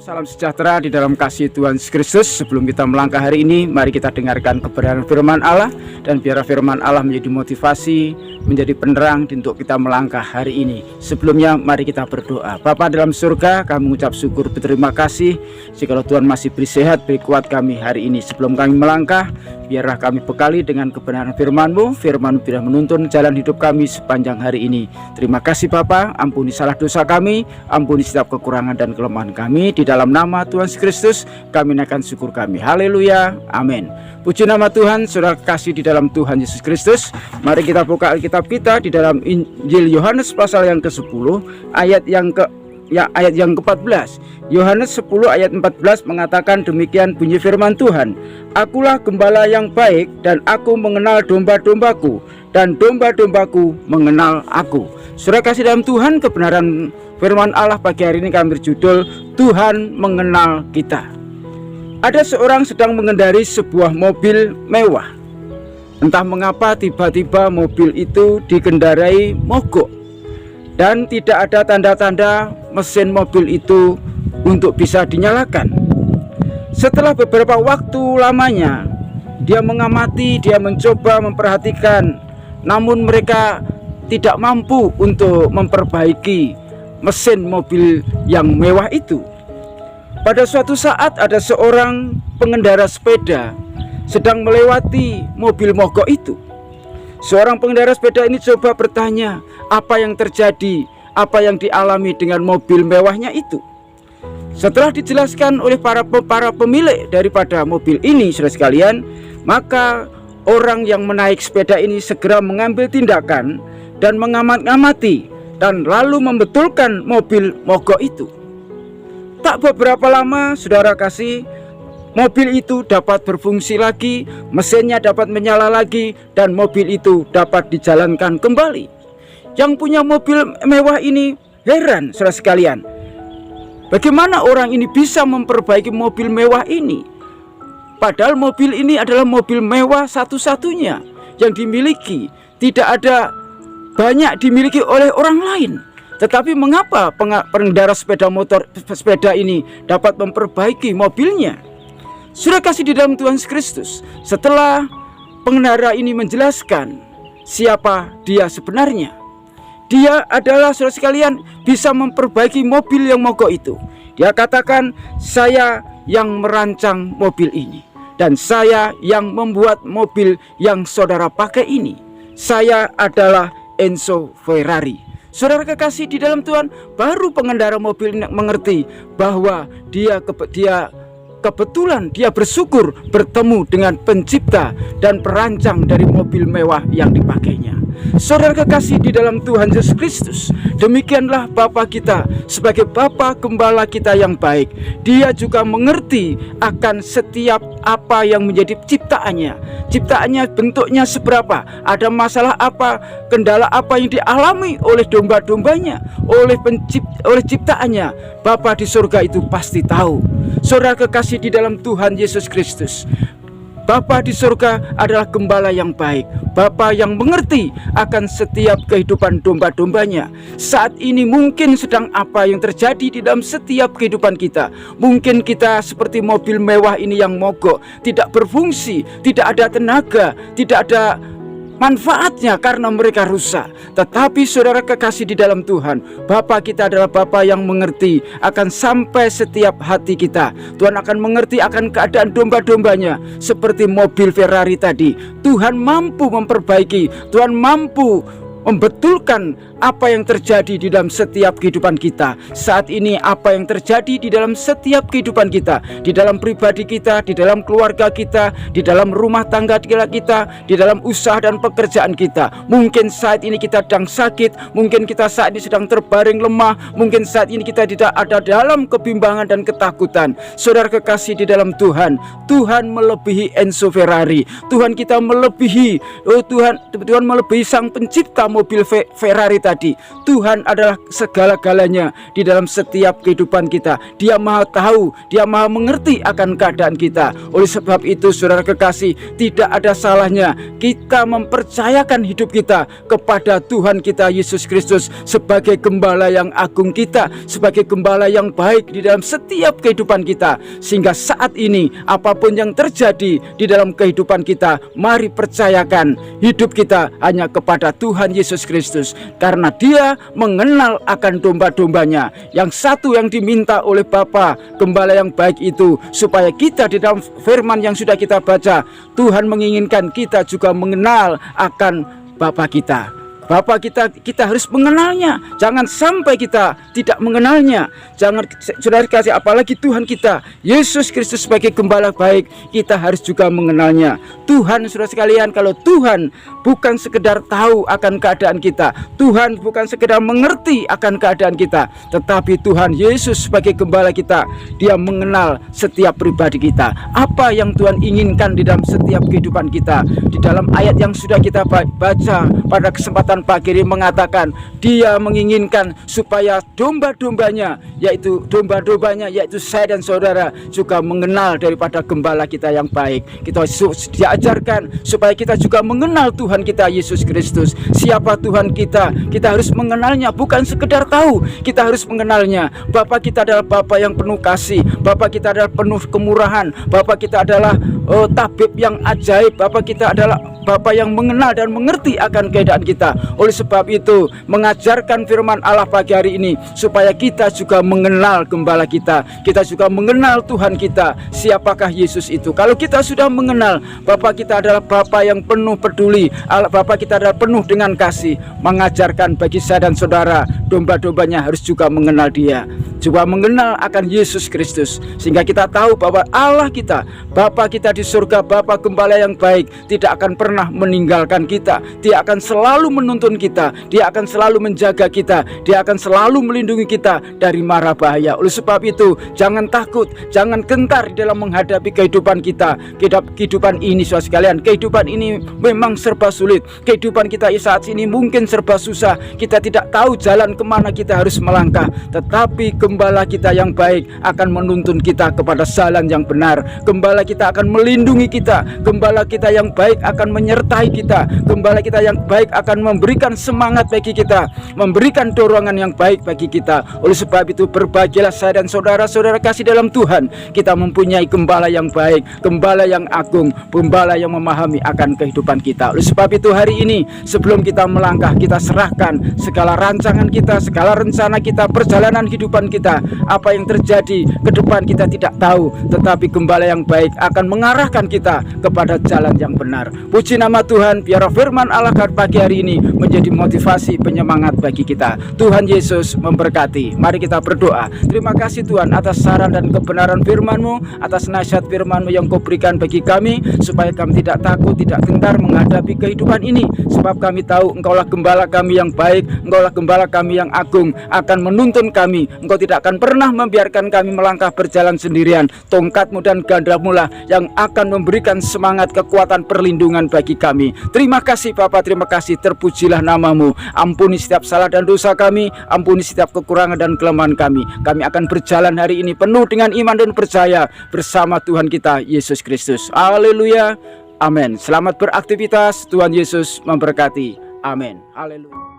Salam sejahtera di dalam kasih Tuhan Yesus Kristus. Sebelum kita melangkah hari ini, mari kita dengarkan kebenaran firman Allah. Dan biar firman Allah menjadi motivasi, menjadi penerang untuk kita melangkah hari ini. Sebelumnya mari kita berdoa. Bapa dalam surga, kami mengucap syukur berterima kasih jikalau Tuhan masih beri sehat, beri kuat kami hari ini. Sebelum kami melangkah, biarlah kami bekali dengan kebenaran firman-Mu. Firman-Mu biar menuntun jalan hidup kami sepanjang hari ini. Terima kasih Bapa, ampuni salah dosa kami, ampuni setiap kekurangan dan kelemahan kami. Di dalam nama Tuhan Yesus Kristus kami naikkan syukur kami. Haleluya, amin. Puji nama Tuhan. Saudara kasih di dalam Tuhan Yesus Kristus, mari kita buka Alkitab kita di dalam Injil Yohanes pasal yang ke-10 ayat yang ke-14. Yohanes 10 ayat 14 mengatakan demikian bunyi firman Tuhan. Akulah gembala yang baik, dan aku mengenal domba-dombaku, dan domba-dombaku mengenal aku. Saudara kasih dalam Tuhan, kebenaran firman Allah pagi hari ini kami berjudul Tuhan mengenal kita. Ada seorang sedang mengendarai sebuah mobil mewah. Entah mengapa tiba-tiba mobil itu dikendarai mogok, dan tidak ada tanda-tanda mesin mobil itu untuk bisa dinyalakan. Setelah beberapa waktu lamanya, dia mengamati, dia mencoba memperhatikan, namun mereka tidak mampu untuk memperbaiki mesin mobil yang mewah itu. Pada suatu saat ada seorang pengendara sepeda sedang melewati mobil mogok itu. Seorang pengendara sepeda ini coba bertanya, apa yang terjadi, apa yang dialami dengan mobil mewahnya itu. Setelah dijelaskan oleh para pemilik daripada mobil ini, saudara sekalian, maka orang yang menaik sepeda ini segera mengambil tindakan dan mengamati dan lalu membetulkan mobil mogok itu. Tak beberapa lama, saudara kasih, mobil itu dapat berfungsi lagi, mesinnya dapat menyala lagi, dan mobil itu dapat dijalankan kembali. Yang punya mobil mewah ini heran, saudara sekalian, bagaimana orang ini bisa memperbaiki mobil mewah ini? Padahal mobil ini adalah mobil mewah satu-satunya yang dimiliki, tidak ada banyak dimiliki oleh orang lain. Tetapi mengapa pengendara sepeda ini dapat memperbaiki mobilnya? Sudah kasih di dalam Tuhan Kristus, setelah pengendara ini menjelaskan siapa dia sebenarnya, dia adalah, saudara sekalian, bisa memperbaiki mobil yang mogok itu. Dia katakan, saya yang merancang mobil ini, dan saya yang membuat mobil yang saudara pakai ini. Saya adalah Enzo Ferrari. Saudara kekasih di dalam Tuhan, baru pengendara mobil ini mengerti bahwa dia kebetulan dia bersyukur bertemu dengan pencipta dan perancang dari mobil mewah yang dipakainya. Saudara kekasih di dalam Tuhan Yesus Kristus, demikianlah Bapa kita sebagai Bapa Gembala kita yang baik. Dia juga mengerti akan setiap apa yang menjadi ciptaannya. Ciptaannya bentuknya seberapa, ada masalah apa, kendala apa yang dialami oleh domba-dombanya, oleh ciptaannya. Bapa di surga itu pasti tahu. Saudara kekasih di dalam Tuhan Yesus Kristus, Bapa di surga adalah gembala yang baik, Bapa yang mengerti akan setiap kehidupan domba-dombanya. Saat ini mungkin sedang apa yang terjadi di dalam setiap kehidupan kita. Mungkin kita seperti mobil mewah ini yang mogok, tidak berfungsi, tidak ada tenaga, tidak ada manfaatnya karena mereka rusak. Tetapi saudara kekasih di dalam Tuhan, Bapa kita adalah Bapa yang mengerti akan sampai setiap hati kita. Tuhan akan mengerti akan keadaan domba-dombanya. Seperti mobil Ferrari tadi, Tuhan mampu memperbaiki, Tuhan mampu membetulkan apa yang terjadi di dalam setiap kehidupan kita. Saat ini apa yang terjadi di dalam setiap kehidupan kita, di dalam pribadi kita, di dalam keluarga kita, di dalam rumah tangga kita, di dalam usaha dan pekerjaan kita. Mungkin saat ini kita sedang sakit, mungkin kita saat ini sedang terbaring lemah, mungkin saat ini kita tidak ada dalam kebimbangan dan ketakutan. Saudara kekasih di dalam Tuhan, Tuhan melebihi Enzo Ferrari. Tuhan kita melebihi, Tuhan melebihi sang pencipta mobil Ferrari tadi. Tuhan adalah segala-galanya di dalam setiap kehidupan kita. Dia maha tahu, Dia maha mengerti akan keadaan kita. Oleh sebab itu saudara kekasih, tidak ada salahnya kita mempercayakan hidup kita kepada Tuhan kita Yesus Kristus sebagai gembala yang agung kita, sebagai gembala yang baik di dalam setiap kehidupan kita. Sehingga saat ini apapun yang terjadi di dalam kehidupan kita, mari percayakan hidup kita hanya kepada Tuhan Yesus Kristus, karena Dia mengenal akan domba-dombanya. Yang satu yang diminta oleh Bapa gembala yang baik itu, supaya kita di dalam firman yang sudah kita baca, Tuhan menginginkan kita juga mengenal akan Bapa kita. Bapa kita harus mengenalnya. Jangan sampai kita tidak mengenalnya. Jangan, saudara kasih, apalagi Tuhan kita Yesus Kristus sebagai gembala baik, kita harus juga mengenalnya. Tuhan, saudara sekalian, kalau Tuhan bukan sekedar tahu akan keadaan kita, Tuhan bukan sekedar mengerti akan keadaan kita, tetapi Tuhan Yesus sebagai gembala kita, Dia mengenal setiap pribadi kita. Apa yang Tuhan inginkan di dalam setiap kehidupan kita. Di dalam ayat yang sudah kita baca pada kesempatan pagi ini mengatakan, Dia menginginkan supaya domba-dombanya, yaitu saya dan saudara, juga mengenal daripada gembala kita yang baik. Kita diajarkan supaya kita juga mengenal Tuhan kita Yesus Kristus. Siapa Tuhan kita? Kita harus mengenalnya, bukan sekedar tahu, kita harus mengenalnya. Bapa kita adalah Bapa yang penuh kasih, Bapa kita adalah penuh kemurahan, Bapa kita adalah tabib yang ajaib, Bapa kita adalah Bapa yang mengenal dan mengerti akan keadaan kita. Oleh sebab itu, mengajarkan firman Allah pagi hari ini supaya kita juga mengenal gembala kita, kita juga mengenal Tuhan kita. Siapakah Yesus itu? Kalau kita sudah mengenal, Bapa kita adalah Bapa yang penuh peduli, Bapa kita adalah penuh dengan kasih. Mengajarkan bagi saya dan saudara, domba-dombanya harus juga mengenal Dia, juga mengenal akan Yesus Kristus, sehingga kita tahu bahwa Allah kita, Bapa kita di surga, Bapa gembala yang baik, tidak akan pernah meninggalkan kita. Dia akan selalu menuntun kita, Dia akan selalu menjaga kita, Dia akan selalu melindungi kita dari mara bahaya. Oleh sebab itu, jangan takut, jangan gentar dalam menghadapi kehidupan kita. Kehidupan ini, saudara sekalian, kehidupan ini memang serba sulit. Kehidupan kita saat ini mungkin serba susah. Kita tidak tahu jalan kemana kita harus melangkah, tetapi gembala kita yang baik akan menuntun kita kepada jalan yang benar. Gembala kita akan melindungi kita, gembala kita yang baik akan menyertai kita, gembala kita yang baik akan memberikan semangat bagi kita, memberikan dorongan yang baik bagi kita. Oleh sebab itu, berbahagialah saya dan saudara-saudara kasih dalam Tuhan, kita mempunyai gembala yang baik, gembala yang agung, gembala yang memahami akan kehidupan kita. Oleh sebab itu, hari ini sebelum kita melangkah, kita serahkan segala rancangan kita, segala rencana kita, perjalanan kehidupan kita. Apa yang terjadi ke depan kita tidak tahu, tetapi gembala yang baik akan mengarahkan kita kepada jalan yang benar. Puji nama Tuhan, biar firman Allah pagi hari ini menjadi motivasi, penyemangat bagi kita. Tuhan Yesus memberkati. Mari kita berdoa. Terima kasih Tuhan atas saran dan kebenaran firman-Mu, atas nasihat firman-Mu yang Kau berikan bagi kami, supaya kami tidak takut, tidak gentar menghadapi kehidupan ini, sebab kami tahu Engkaulah gembala kami yang baik, Engkaulah gembala kami yang agung, akan menuntun kami. Engkau tidak akan pernah membiarkan kami melangkah berjalan sendirian. Tongkat-Mu dan ganda-Mu lah yang akan memberikan semangat, kekuatan, perlindungan bagi kami. Terima kasih Bapa, terima kasih, terpujilah nama-Mu. Ampuni setiap salah dan dosa kami, ampuni setiap kekurangan dan kelemahan kami. Kami akan berjalan hari ini penuh dengan iman dan percaya bersama Tuhan kita Yesus Kristus. Haleluya, amin. Selamat beraktivitas, Tuhan Yesus memberkati. Amin. Haleluya.